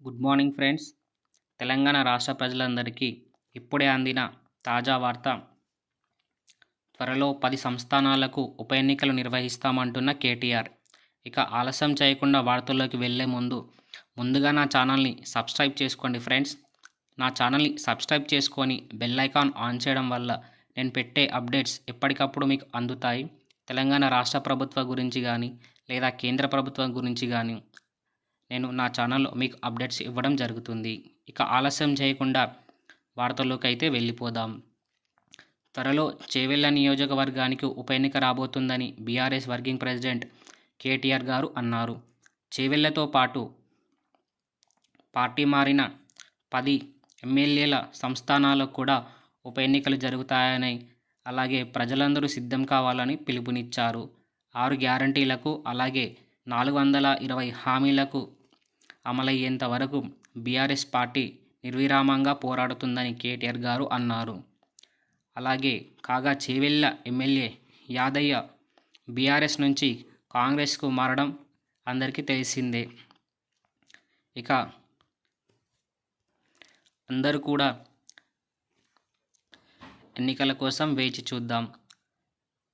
Good morning friends. Telangana రాష్ట్ర ప్రజలందరికీ ఇప్పుడే అందిన తాజా వార్త. త్వరలో 10 సంస్థానాలకు ఉప ఎన్నికలు నిర్వహిస్తామంటున్న కేటీఆర్. ఇక ఆలస్యం చేయకుండా వార్తల్లోకి వెళ్లే ముందుగా నా ఛానల్ని సబ్స్క్రైబ్ చేసుకోండి ఫ్రెండ్స్. నా ఛానల్ని సబ్స్క్రైబ్ చేసుకొని బెల్ ఐకాన్ ఆన్ చేయడం వల్ల నేను పెట్టే అప్డేట్స్ ఎప్పటికప్పుడు మీకు అందుతాయి. తెలంగాణ రాష్ట్ర ప్రభుత్వం గురించి కానీ లేదా కేంద్ర ప్రభుత్వం గురించి కానీ నేను నా ఛానల్లో మీకు అప్డేట్స్ ఇవ్వడం జరుగుతుంది. ఇక ఆలస్యం చేయకుండా వార్తల్లోకి అయితే వెళ్ళిపోదాం. త్వరలో చేవెళ్ల నియోజకవర్గానికి ఉప ఎన్నిక రాబోతుందని బీఆర్ఎస్ వర్కింగ్ ప్రెసిడెంట్ కేటీఆర్ గారు అన్నారు. చేవెళ్లతో పాటు పార్టీ మారిన 10 ఎమ్మెల్యేల సంస్థానాలకు కూడా ఉప ఎన్నికలు జరుగుతాయని, అలాగే ప్రజలందరూ సిద్ధం కావాలని పిలుపునిచ్చారు. 6 గ్యారంటీలకు అలాగే 420 హామీలకు అమలయ్యేంత వరకు బీఆర్ఎస్ పార్టీ నిర్విరామంగా పోరాడుతుందని కేటీఆర్ గారు అన్నారు. అలాగే కాగా చేవెళ్ల ఎమ్మెల్యే యాదయ్య బీఆర్ఎస్ నుంచి కాంగ్రెస్కు మారడం అందరికీ తెలిసిందే. ఇక అందరూ కూడా ఎన్నికల కోసం వేచి చూద్దాం.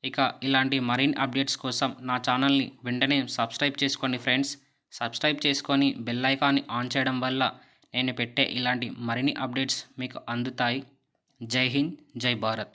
ఇక ఇలాంటి మరిన్ని అప్డేట్స్ కోసం నా ఛానల్ని వెంటనే సబ్స్క్రైబ్ చేసుకోండి ఫ్రెండ్స్. సబ్స్క్రైబ్ చేసుకొని బెల్ ఐకాన్ని ఆన్ చేయడం వల్ల నేను పెట్టే ఇలాంటి మరిన్ని అప్డేట్స్ మీకు అందుతాయి. జై హింద్, జై భారత్.